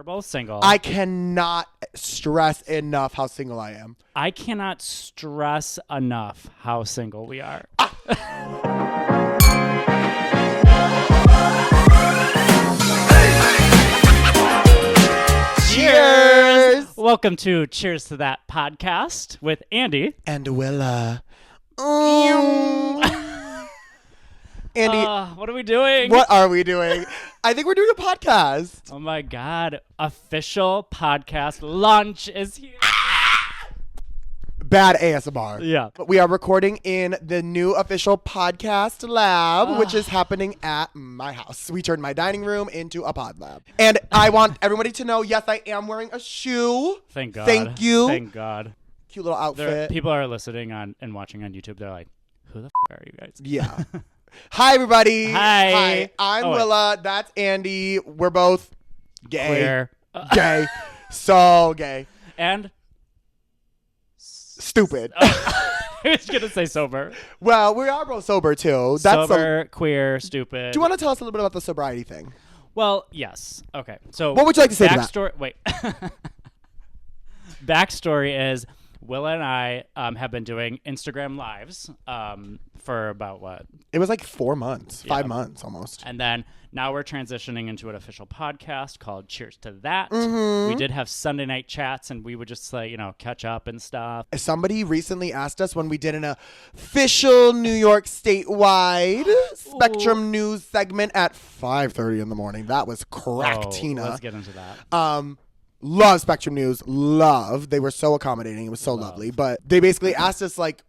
we're both single. I cannot stress enough how single I am. I cannot stress enough how single we are. Cheers! Welcome to Cheers to That podcast with Andy. And Willa. Andy, what are we doing? what are we doing? I think we're doing a podcast. Oh my God. Official podcast launch is here. Bad ASMR. Yeah. But we are recording in the new official podcast lab, which is happening at my house. We turned my dining room into a pod lab. And I want everybody to know, yes, I am wearing a shoe. Thank God. Thank you. Thank God. Cute little outfit. People are listening on and watching on YouTube. They're like, who the f*** are you guys? Yeah. Hi, everybody. Hi. I'm Willa. That's Andy. We're both gay. Queer. Gay. So gay. And? Stupid. I was going to say sober. Well, we are both sober, too. Sober, queer, stupid. Do you want to tell us a little bit about the sobriety thing? Well, yes. Okay. So what would you like to say to that? Backstory. Wait. Backstory is Willa and I have been doing Instagram lives for about what? It was like 4 months, Yeah. 5 months almost. And then now we're transitioning into an official podcast called Cheers to That. Mm-hmm. We did have Sunday night chats and we would just like, catch up and stuff. Somebody recently asked us when we did an official New York statewide Spectrum News segment at 5:30 in the morning. That was correct, Oh, Tina. let's get into that. Love Spectrum News. Love. They were so accommodating. It was so lovely. But they basically asked us, like,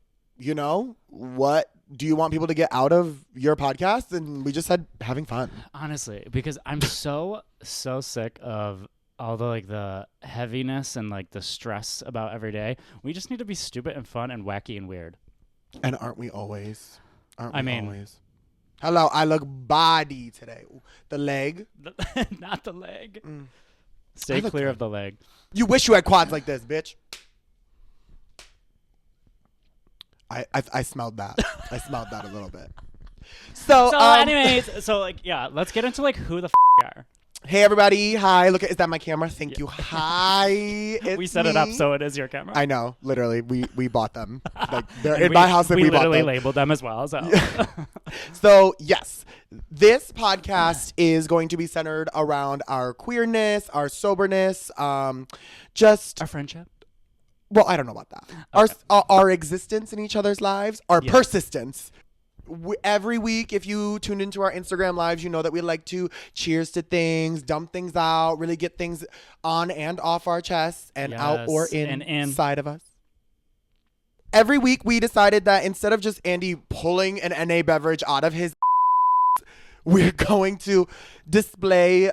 what do you want people to get out of your podcast? And we just said having fun. Honestly, because I'm so sick of all the heaviness and like the stress about every day. We just need to be stupid and fun and wacky and weird. And aren't we always? I mean- Always? Hello, I look body today. The leg. Not the leg. I Stay look clear good. of the leg. You wish you had quads like this, bitch. I smelled that. I smelled that a little bit. So Anyways, let's get into who the we are. Hey everybody, hi. Look, is that my camera? Thank you. Hi, it's We set it up so it is your camera. I know, literally, we bought them. Like they're And in my house, and we bought literally them. labeled them as well. So So yes, this podcast is going to be centered around our queerness, our soberness, just our friendship. well, I don't know about that. Okay. Our existence in each other's lives, our Yes. persistence. Every week, if you tune into our Instagram lives, you know that we like to cheers to things, dump things out, really get things on and off our chests and out or Yes, and inside of us. Every week, we decided that instead of just Andy pulling an NA beverage out of his, we're going to display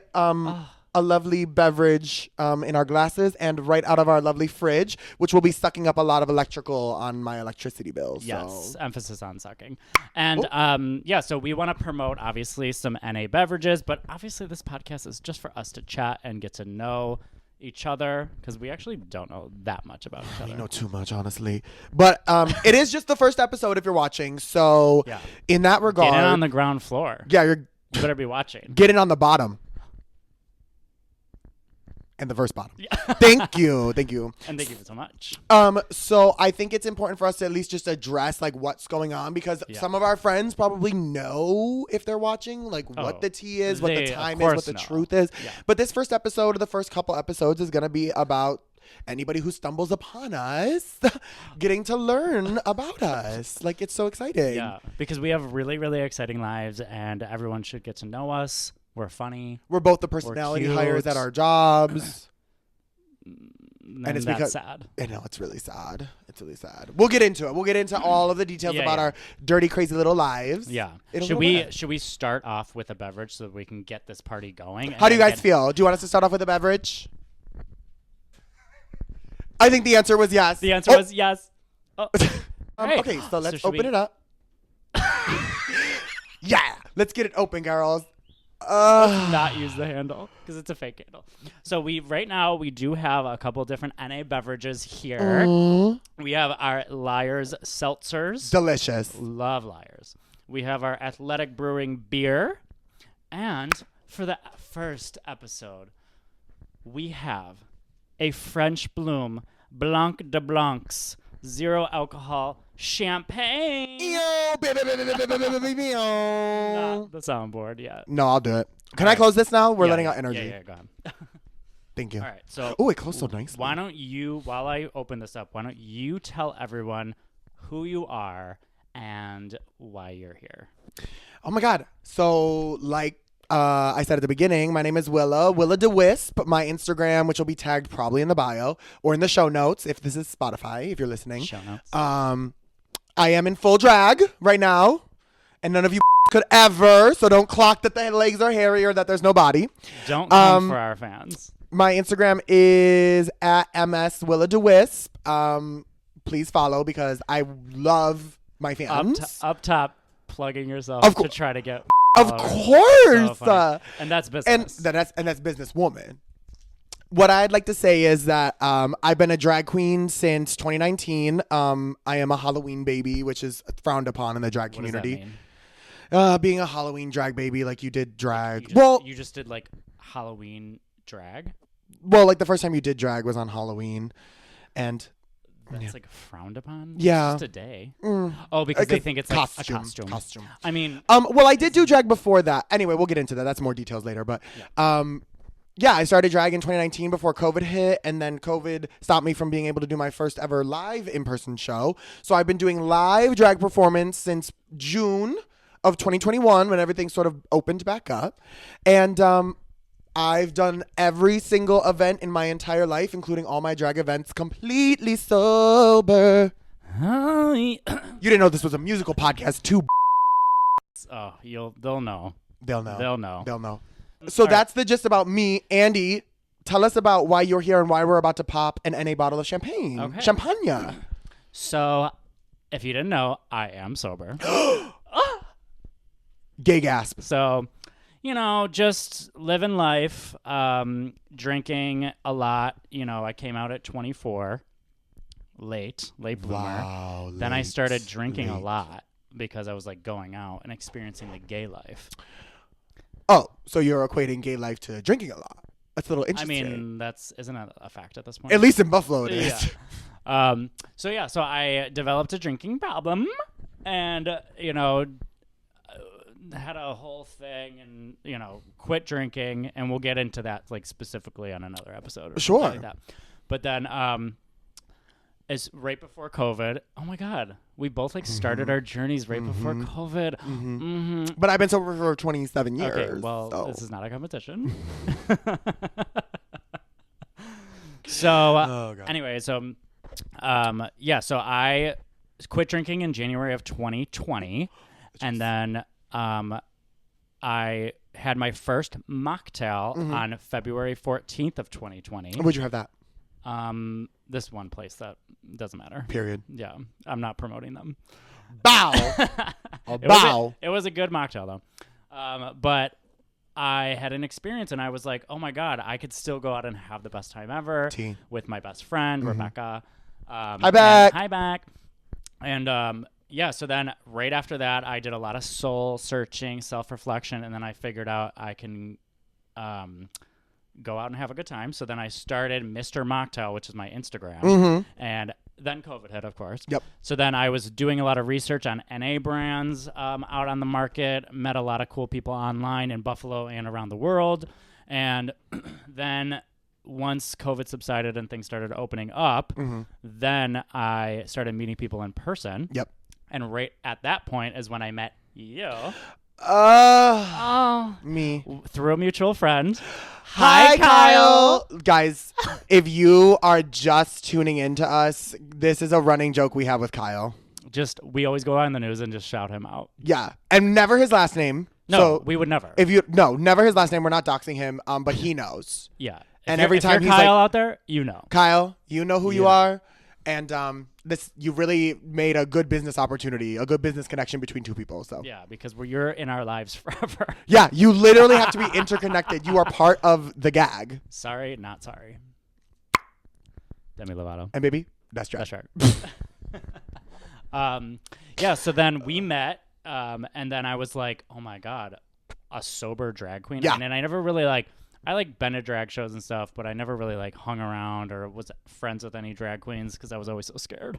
a lovely beverage in our glasses and right out of our lovely fridge, which will be sucking up a lot of electrical on my electricity bill. Yes, So. emphasis on sucking. And so we want to promote obviously some NA beverages, but obviously this podcast is just for us to chat and get to know each other because we actually don't know that much about each other. I know too much, honestly. But it is just the first episode if you're watching. So Yeah. in that regard, Get in on the ground floor. yeah, You better be watching. get in on the bottom. And the verse bottom. Yeah. Thank you. And thank you so much. So I think it's important for us to at least just address like what's going on because Yeah. some of our friends probably know if they're watching, like what the tea is, what they, the of time is, what course, the know. truth is. Yeah. But this first episode or the first couple episodes is going to be about anybody who stumbles upon us getting to learn about us. Like, it's so exciting. Yeah, because we have really, really exciting lives and everyone should get to know us. We're funny. We're both the personality cute. hires at our jobs. And it's that's because- sad. I know, it's really sad. It's really sad. We'll get into it. We'll get into all of the details Yeah, about yeah. our dirty, crazy little lives. Yeah. It'll Should go we bad. should we start off with a beverage so that we can get this party going? How do you guys feel? Do you want us to start off with a beverage? I think the answer was yes. The answer was yes. Oh. Hey. Okay, so let's should open we- it up. Yeah, let's get it open, girls. Not use the handle because it's a fake handle. So right now we do have a couple different NA beverages here. We have our Liars seltzers. Delicious. Love Liars. We have our Athletic Brewing beer. And for the first episode, we have a French Bloom Blanc de Blancs 0 alcohol champagne. Not the soundboard yet. No, I'll do it. Can I close this now? We're Yeah, letting yeah, out energy. Yeah, go ahead. Thank you. All right, so it closed so nicely. Why don't you, while I open this up, why don't you tell everyone who you are and why you're here? Oh my God. So like I said at the beginning, my name is Willa DeWisp. My Instagram, which will be tagged probably in the bio or in the show notes if this is Spotify, if you're listening. Show notes. I am in full drag right now, and none of you could ever, so don't clock that the legs are hairy or that there's no body. Don't come for our fans. My Instagram is at MSWillaDeWisp. Please follow because I love my fans. Up top, plugging yourself to try to get Of course. So and that's business. And that's businesswoman. What I'd like to say is that I've been a drag queen since 2019. I am a Halloween baby, which is frowned upon in the drag community. What does that mean? Being a Halloween drag baby, like you did drag. You just did like Halloween drag? Well, like the first time you did drag was on Halloween. And that's like frowned upon? Yeah. It's just a day. Oh, because they think it's like a costume. I mean, well, I did do drag before that. Anyway, we'll get into that. That's more details later. But yeah, I started drag in 2019 before COVID hit, and then COVID stopped me from being able to do my first ever live in-person show. So I've been doing live drag performance since June of 2021 when everything sort of opened back up. And I've done every single event in my entire life, including all my drag events, completely sober. You didn't know this was a musical podcast, too. Oh, they'll know. They'll know. So that's the gist about me. Andy, tell us about why you're here and why we're about to pop an NA bottle of champagne. Okay. Champagne. So, if you didn't know, I am sober. Gay gasp. So, just living life, drinking a lot. I came out at 24, late bloomer. Wow. Then I started drinking a lot because I was like going out and experiencing the gay life. Oh, so you're equating gay life to drinking a lot. That's a little interesting. I mean, isn't it a fact at this point? At least in Buffalo it is. Yeah. So I developed a drinking problem and, had a whole thing and, quit drinking, and we'll get into that like specifically on another episode. Or sure. Like that. But then it's right before COVID. Oh my God. We both like started our journeys right before COVID. But I've been sober for 27 years. Okay, well, this is not a competition. So anyway, so I quit drinking in January of 2020, and then I had my first mocktail on February 14th of 2020. Where'd you have that? This one place that doesn't matter. Period. Yeah, I'm not promoting them. Bow. It was a good mocktail though. But I had an experience and I was like, oh my God, I could still go out and have the best time ever with my best friend, Rebecca. Hi back. Hi back. And so then right after that, I did a lot of soul searching, self-reflection, and then I figured out I can go out and have a good time. So then I started Mr. Mocktail, which is my Instagram. And then COVID hit, of course. Yep. So then I was doing a lot of research on NA brands out on the market, met a lot of cool people online in Buffalo and around the world. And then once COVID subsided and things started opening up, then I started meeting people in person. Yep. And right at that point is when I met you. Me. Through a mutual friend. Hi, Kyle. Guys, if you are just tuning in to us, this is a running joke we have with Kyle. We always go on the news and just shout him out. Yeah. And never his last name. No, so we would never. Never his last name. We're not doxing him, but he knows. Yeah. And every time he's Kyle out there, you know. Kyle, you know who you are. And you really made a good business opportunity, a good business connection between two people. So yeah, because you're in our lives forever. Yeah, you literally have to be interconnected. You are part of the gag. Sorry, not sorry. Demi Lovato. And baby, that's right. That's right. So then we met, and then I was like, oh my God, a sober drag queen. Yeah. And I never really I like been to drag shows and stuff, but I never really like hung around or was friends with any drag queens because I was always so scared.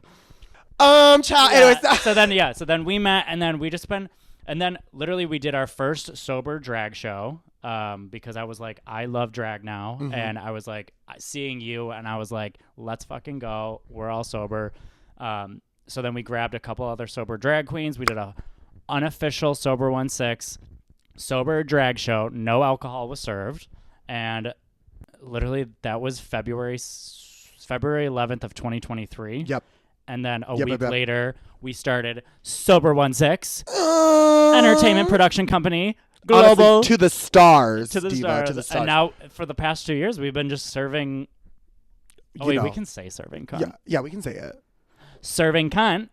Child. Anyways, So then we met, and then we just spent, and then literally we did our first sober drag show. Because I was like, I love drag now, and I was like seeing you, and I was like, let's fucking go. We're all sober. So then we grabbed a couple other sober drag queens. We did a unofficial Sober 1-6 sober drag show. No alcohol was served, and literally that was February 11th of 2023. Yep. And then a week later, we started Sober 1-6 entertainment production company. Global. Honestly, to the stars, to the Diva, stars. to the stars. And now, for the past 2 years, we've been just serving. Oh, wait, we can say serving cunt. Yeah, we can say it. Serving cunt.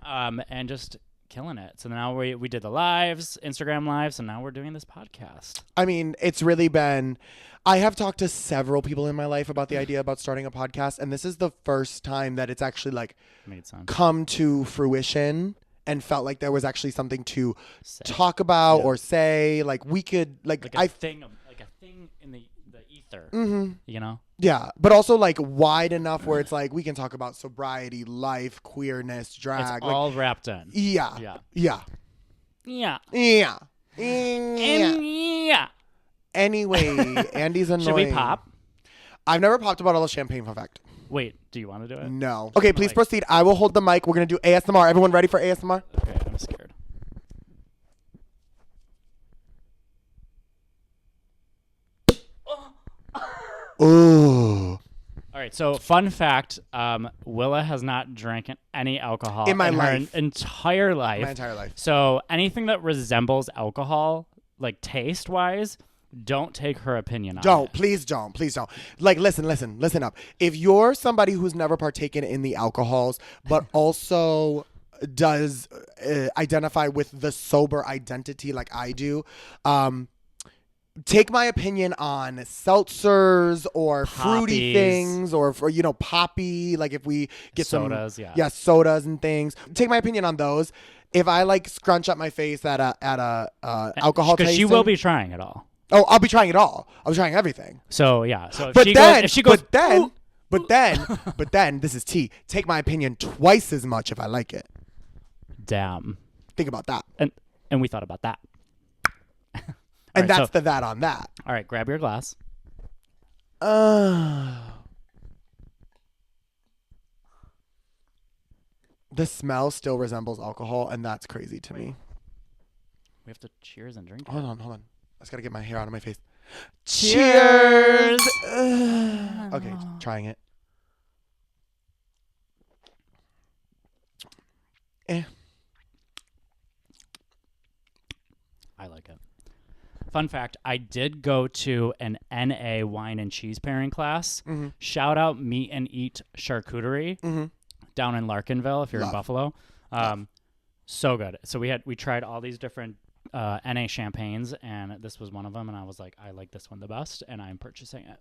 And just killing it. So now we did the lives, Instagram lives, and now we're doing this podcast. I mean, it's really been. I have talked to several people in my life about the idea about starting a podcast, and this is the first time that it's actually like made sense. Come to fruition. And felt like there was actually something to talk about or say. Like we could like a thing in the ether. You know? Yeah, but also like wide enough where it's like we can talk about sobriety, life, queerness, drag. It's all wrapped in. Yeah. Anyway, Andy's annoying. Should we pop? I've never popped a bottle of champagne, fun fact. Wait, do you want to do it? No. Okay, please proceed. I will hold the mic. We're going to do ASMR. Everyone ready for ASMR? Okay, I'm scared. Ooh. All right, so fun fact, Willa has not drank any alcohol in my life. Her entire life. My entire life. So anything that resembles alcohol, like taste-wise, don't take her opinion on it. Please don't. Like, listen up. If you're somebody who's never partaken in the alcohols, but also does identify with the sober identity like I do, take my opinion on seltzers or fruity things or poppy, like if we get sodas, sodas and things. Take my opinion on those. If I like scrunch up my face at a alcohol tasting, because she will be trying it all. Oh, I'll be trying it all. I'll be trying everything. So yeah. So if she goes, but then this is tea. Take my opinion twice as much if I like it. Damn. Think about that. And we thought about that. And that's that on that. All right, grab your glass. The smell still resembles alcohol, and that's crazy to me. We have to cheers and drink. Hold on. I just gotta get my hair out of my face. Cheers! Okay, trying it. I like it. Fun fact, I did go to an NA wine and cheese pairing class. Mm-hmm. Shout out Meet and Eat Charcuterie down in Larkinville if you're in Buffalo. So good. So we tried all these different NA champagnes, and this was one of them, and I was like, I like this one the best, and I'm purchasing it.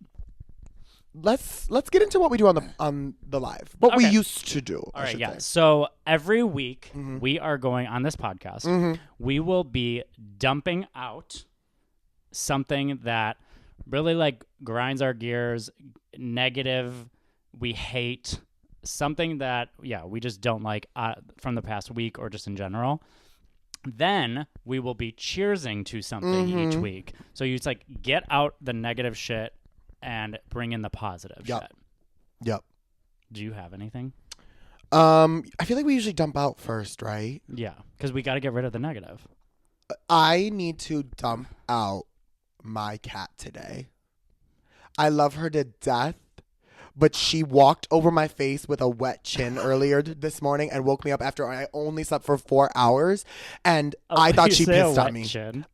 Let's get into what we do on the live. What we used to do. All right, yeah. So every week we are going on this podcast. We will be dumping out something that really like grinds our gears, negative, we hate, something that we just don't like from the past week or just in general. Then we will be cheersing to something each week. So you just like get out the negative shit and bring in the positive shit. Yep. Do you have anything? I feel like we usually dump out first, right? Yeah, because we got to get rid of the negative. I need to dump out my cat today. I love her to death, but she walked over my face with a wet chin earlier this morning and woke me up after I only slept for 4 hours, and I thought she pissed on me. Chin?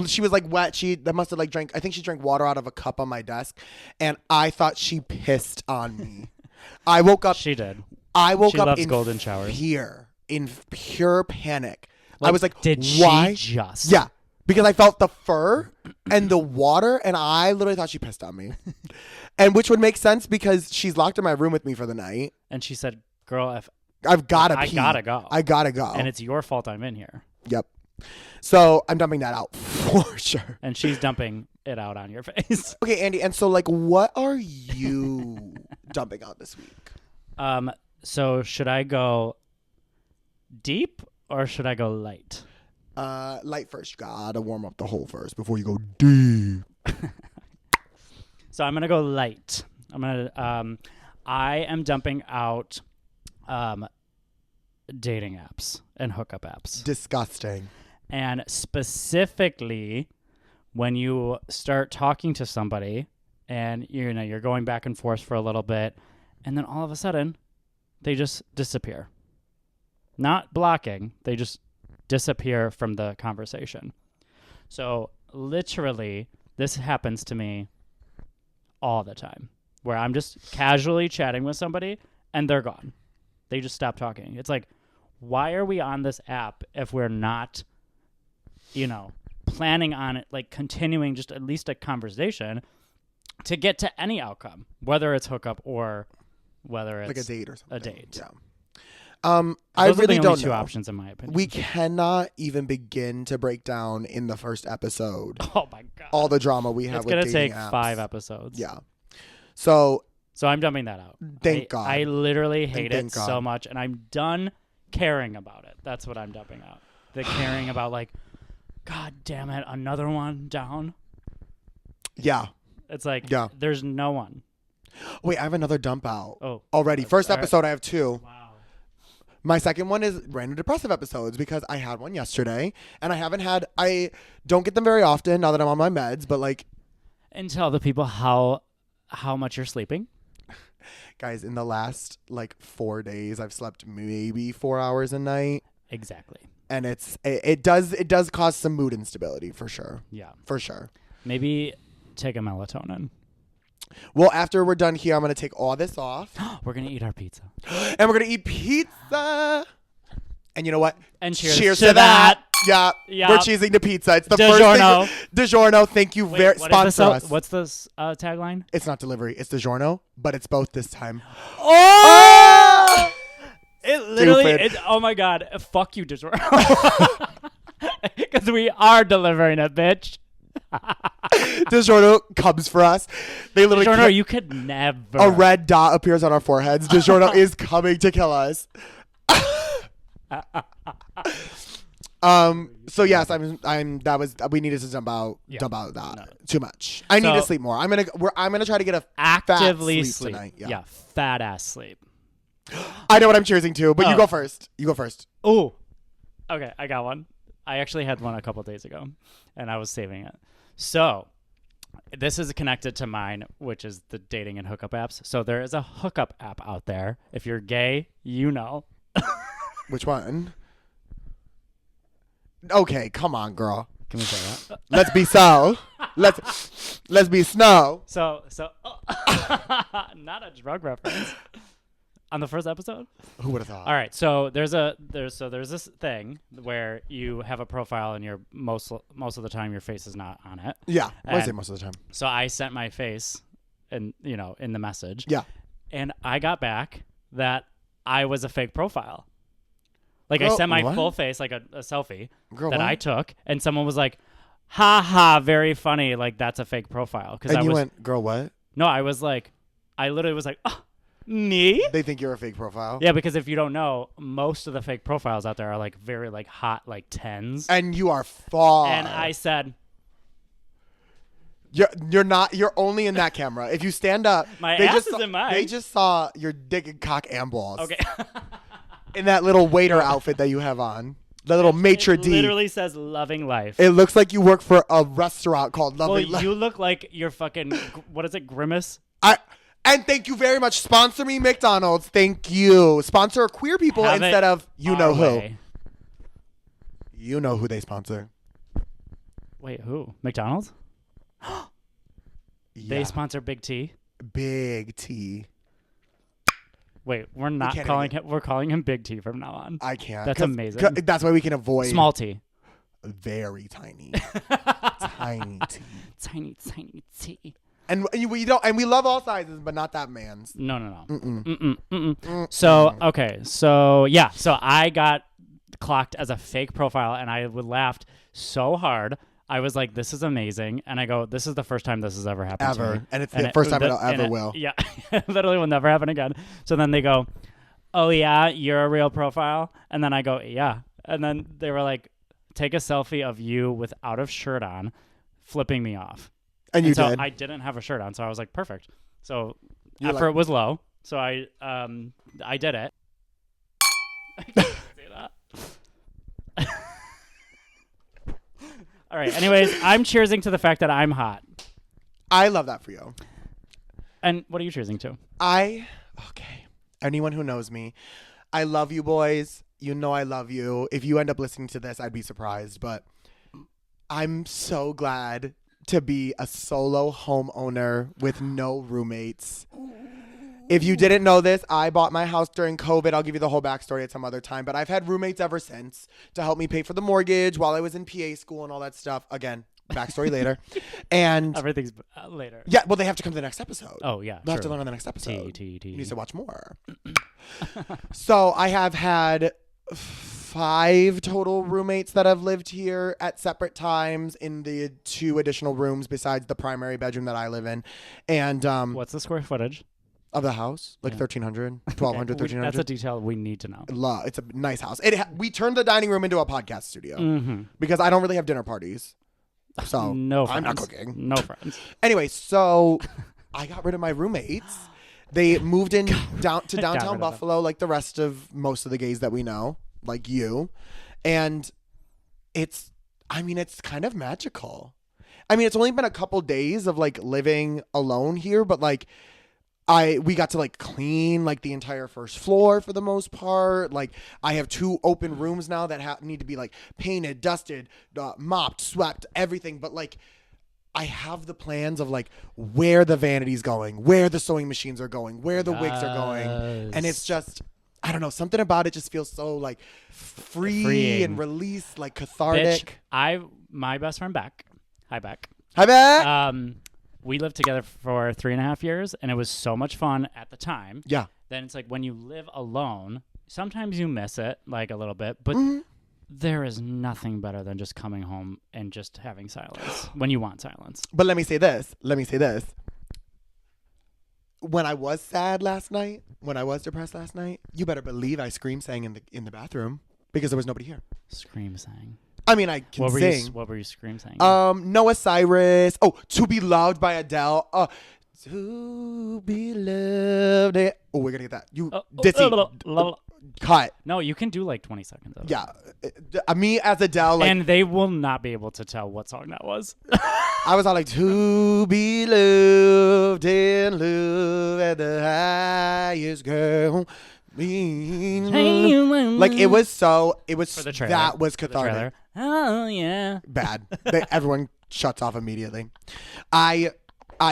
She was like wet. That must have like drank. I think she drank water out of a cup on my desk, and I thought she pissed on me. I woke up. She did. I woke she up loves in golden showers. in pure panic. Like, I was like, did why? She just? Yeah. Because I felt the fur and the water, and I literally thought she pissed on me. And which would make sense because she's locked in my room with me for the night. And she said, girl, I've got to pee. I gotta go. I gotta go. And it's your fault I'm in here. Yep. So I'm dumping that out for sure. And she's dumping it out on your face. Okay, Andy. And so, like, what are you dumping out this week? So should I go deep or should I go light? Light first. You gotta warm up the hole first before you go deep. So I'm gonna go light. I am dumping out dating apps and hookup apps. Disgusting. And specifically when you start talking to somebody and you're going back and forth for a little bit and then all of a sudden they just disappear. Not blocking, they just disappear from the conversation. So literally this happens to me all the time where I'm just casually chatting with somebody and they're gone. They just stop talking. It's like, why are we on this app if we're not, planning on it, like continuing just at least a conversation to get to any outcome, whether it's hookup or whether it's like a date or something. A date. Yeah. Those I are really the don't only two know. options in my opinion. We cannot even begin to break down in the first episode Oh my god! all the drama we have. It's with gonna dating take apps. 5 episodes. Yeah. So I'm dumping that out. Thank God. I literally hate Thank it God. so much, and I'm done caring about it. That's what I'm dumping out. The caring about, like, God damn it, another one down. yeah. It's like, Yeah. there's no one. Wait, I have another dump out. Oh. Already. First all right. episode, I have 2. Wow. My second one is random depressive episodes because I had one yesterday and I don't get them very often now that I'm on my meds, but like. And tell the people how much you're sleeping. Guys, in the last like 4 days, I've slept maybe 4 hours a night. Exactly. And it does cause some mood instability for sure. Yeah. For sure. Maybe take a melatonin. Well, after we're done here, I'm going to take all this off. We're going to eat our pizza. And we're going to eat pizza. And you know what? And cheers to that. Yeah. Yep. We're cheesing to pizza. It's the DiGiorno. first thing. DiGiorno. Thank you. Wait, Sponsor us. What's the tagline? It's not delivery. It's DiGiorno, but it's both this time. Oh! It literally, Stupid. oh my God. Fuck you, DiGiorno. Because we are delivering it, bitch. DiGiorno comes for us. They literally DiGiorno, you could never. a red dot appears on our foreheads. DiGiorno is coming to kill us. So yes, we needed to dump out that. No. Too much. I need to sleep more. I'm gonna try to get a Actively fat sleep tonight. Yeah, fat ass sleep. I know what I'm choosing to, but Oh. you go first. Ooh. Okay, I got one. I actually had one a couple days ago, and I was saving it. So, this is connected to mine, which is the dating and hookup apps. So, there is a hookup app out there. If you're gay, you know. Which one? Okay, come on, girl. Can we say that? Let's be so. Let's be snow. So not a drug reference. On the first episode? Who would have thought? All right, so there's this thing where you have a profile and you're most of the time your face is not on it. Yeah, I And say most of the time. So I sent my face in the message. Yeah. And I got back that I was a fake profile. Like I Girl, sent my what? full face, like a selfie Girl, that what? I took, and someone was like, "Ha ha, very funny." Like that's a fake profile. And you went, girl, what? No, I literally was like, "Oh, me?" They think you're a fake profile. Yeah, because if you don't know, most of the fake profiles out there are like very like hot, like 10s. And you are far. And I said, You're not. You're only in that camera. If you stand up, My they ass just is in mine. They just saw your dick and cock and balls. okay. In that little waiter outfit that you have on, the little maitre It d. literally says "loving life." It looks like you work for a restaurant called Lovely well, Life. you look like you're fucking. What is it? Grimace. And thank you very much. Sponsor me, McDonald's. Thank you. Sponsor queer people Have instead it of you our know who. way. You know who they sponsor. Wait, who? McDonald's? They Yeah. sponsor Big T. Big T. Wait, we're not can't calling him. We're calling him Big T from now on. I can't. That's 'cause- amazing. 'cause That's why we can avoid Small T. very tiny, tiny T. Tiny T. And we don't. And we love all sizes, but not that man's. No. Mm-mm. Mm-mm. So okay, so yeah, so I got clocked as a fake profile, and I would laughed so hard. I was like, this is amazing. And I go, this is the first time this has ever happened to me. And it's the first time it ever will. Yeah, literally will never happen again. So then they go, oh, yeah, you're a real profile? And then I go, yeah. And then they were like, take a selfie of you without a shirt on, flipping me off. And you so did. I didn't have a shirt on, so I was like, perfect. So You're effort was low, so I did it. I can't say that. All right. Anyways, I'm cheersing to the fact that I'm hot. I love that for you. And what are you cheersing to? Okay. Anyone who knows me, I love you boys. You know I love you. If you end up listening to this, I'd be surprised. But I'm so glad to be a solo homeowner with no roommates. If you didn't know this, I bought my house during COVID. I'll give you the whole backstory at some other time. But I've had roommates ever since to help me pay for the mortgage while I was in PA school and all that stuff. Again, backstory later. And everything's later. Yeah, well, they have to come to the next episode. Oh, yeah. They'll have to learn on the next episode. You need to watch more. So I have had 5 total roommates that have lived here at separate times in the 2 additional rooms besides the primary bedroom that I live in. And what's the square footage of the house? Like 1,300, 1,200, 1,300. That's a detail we need to know. It's a nice house. We turned the dining room into a podcast studio because I don't really have dinner parties. So no friends. I'm not cooking. No friends. Anyway, so I got rid of my roommates. They moved in down to downtown Buffalo like the rest of most of the gays that we know, like you. And it's kind of magical. I mean, it's only been a couple days of like living alone here, but like we got to like clean like the entire first floor for the most part. Like I have 2 open rooms now that need to be like painted, dusted, mopped, swept, everything. But like I have the plans of like where the vanity's going, where the sewing machines are going, where the wigs are going. And it's just, I don't know, something about it just feels so like freeing and released, like cathartic. Bitch, my best friend Beck. Hi, Beck. Hi, Beck. We lived together for 3.5 years, and it was so much fun at the time. Yeah. Then it's like when you live alone, sometimes you miss it like a little bit, but there is nothing better than just coming home and just having silence when you want silence. But let me say this. When I was sad last night, when I was depressed last night, you better believe I sang in the bathroom because there was nobody here. Scream sang. I mean, I can sing. What were you scream saying? Noah Cyrus. Oh, To Be Loved by Adele. To Be Loved. Oh, we're going to get that. Dizzy. Cut. No, you can do like 20 seconds of it. Yeah. Me as Adele. Like, and they will not be able to tell what song that was. I was all like, to be loved and loved at the highest girl. Like it was For the trailer. That was cathartic. Oh yeah. Bad. Everyone shuts off immediately. I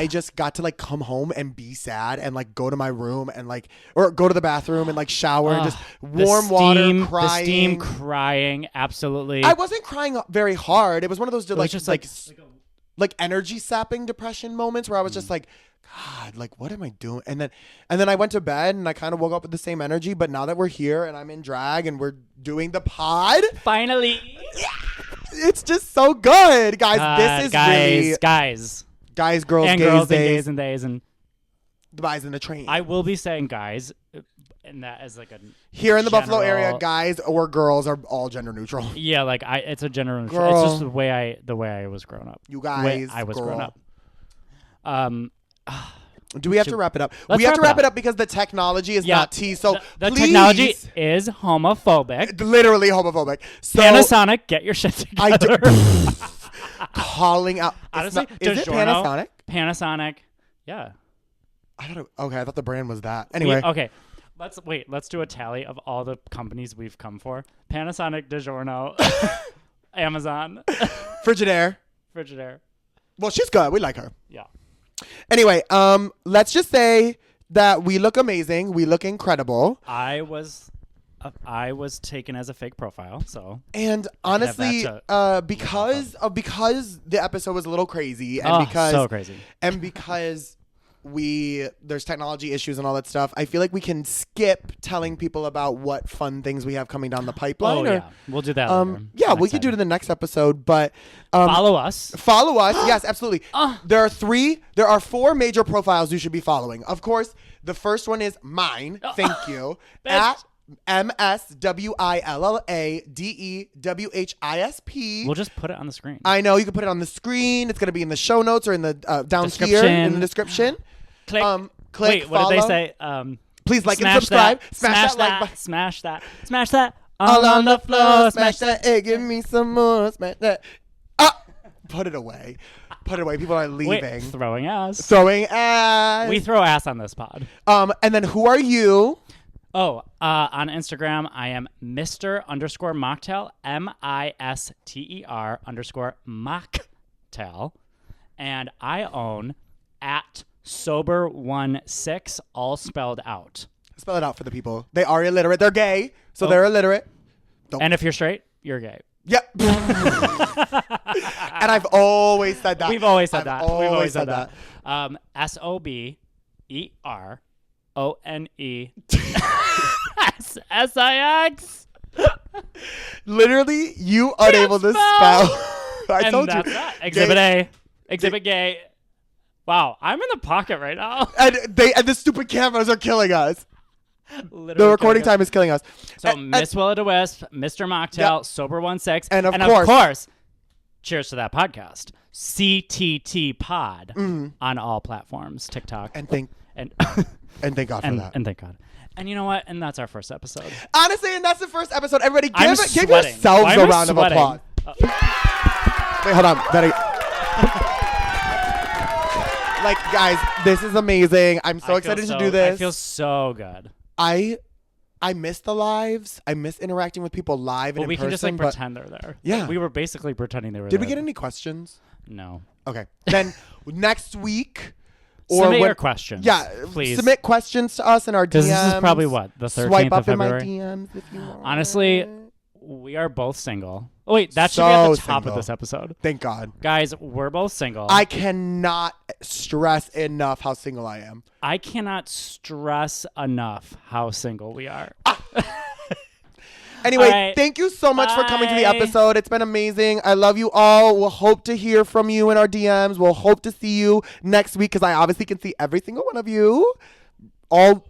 just got to like come home and be sad and like go to my room and like or go to the bathroom and like shower and just warm water crying. The steam crying, absolutely. I wasn't crying very hard. It was one of those like just like energy sapping depression moments where I was just like, God, like what am I doing? And then I went to bed and I kind of woke up with the same energy. But now that we're here and I'm in drag and we're doing the pod, finally, it's just so good, guys. This is really guys, girls, and gays, girls, days, and days, and the guys in the train. I will be saying guys, and that is like a here in the Buffalo area, guys or girls are all gender neutral. Yeah, like it's a gender neutral. It's just the way I was growing up. You guys, I was growing up. Do we have to wrap it up? We have to wrap it up because the technology is not tea. So the technology is homophobic. Literally homophobic. So Panasonic, get your shit together. Calling out. Honestly, is it Panasonic? Panasonic. Yeah. I thought the brand was that. Anyway. Okay. Let's do a tally of all the companies we've come for. Panasonic, DiGiorno, Amazon. Frigidaire. Well, she's good. We like her. Yeah. Anyway, let's just say that we look amazing. We look incredible. I was taken as a fake profile, so. And honestly, because the episode was a little crazy, and so crazy, and because there's technology issues and all that stuff, I feel like we can skip telling people about what fun things we have coming down the pipeline. Yeah, we'll do that later. Yeah, we could do it in the next episode, but follow us. Yes, absolutely. There are 4 major profiles you should be following. Of course, the first one is mine. Thank you. At MSWILLADEWHISP. We'll just put it on the screen. I know you can put it on the screen. It's going to be in the show notes or in the down here in the description. Click. Click. Wait, follow. what did they say? Please like and subscribe. Smash that. Like Smash that. Smash that. all on the floor. Smash that. Hey, give me some more. Smash that. Put it away. Put it away. People are leaving. Wait, throwing ass. Throwing ass. We throw ass on this pod. And then who are you? Oh, on Instagram, I am Mr_Mocktail, MISTER_Mocktail. And I own at Sober16, all spelled out. Spell it out for the people. They are illiterate. They're gay, so they're illiterate. And if you're straight, you're gay. Yep. And I've always said that. We've always said that. We've always said that. SOBERONESSIX. Literally, you unable to spell. I told you. That. Exhibit A. Exhibit gay. Wow, I'm in the pocket right now. And the stupid cameras are killing us. Literally the recording time is killing us. So Miss Willa the Wisp, Mr. Mocktail, Sober16, and of course, cheers to that podcast, CTT Pod on all platforms, TikTok, and thank God for that. And thank God. And you know what? And that's our first episode. Honestly, and that's the first episode. Everybody, give sweating. yourselves Why a am I round sweating? of applause. Wait, hold on. Like, guys, this is amazing. I'm so excited to do this. I feel so good. I miss the lives. I miss interacting with people live and in person. We can just pretend they're there. Yeah. We were basically pretending they were there. Did we get any questions? No. Okay. Then next week. Submit your questions. Yeah, please. Submit questions to us in our DMs. Because this is probably what? The 13th Swipe up of February? in my DMs if you want. Honestly, we are both single. Oh, wait, that should be So at the top single. of this episode. Thank God. Guys, we're both single. I cannot stress enough how single I am. I cannot stress enough how single we are. Anyway, right. Thank you so much for coming to the Bye. episode. It's been amazing. I love you all. We'll hope to hear from you in our DMs. We'll hope to see you next week because I obviously can see every single one of you. All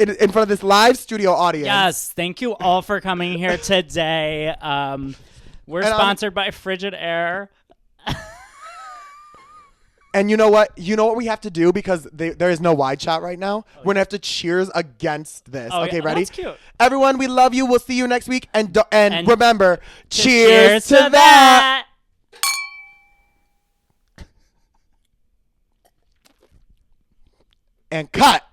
in front of this live studio audience. Yes, thank you all for coming here today. We're sponsored by Frigid Air. And you know what? You know what we have to do because there is no wide shot right now? We're going to have to cheers against this. Okay, ready? That's cute. Everyone, we love you. We'll see you next week. And remember, cheers to that. And cut.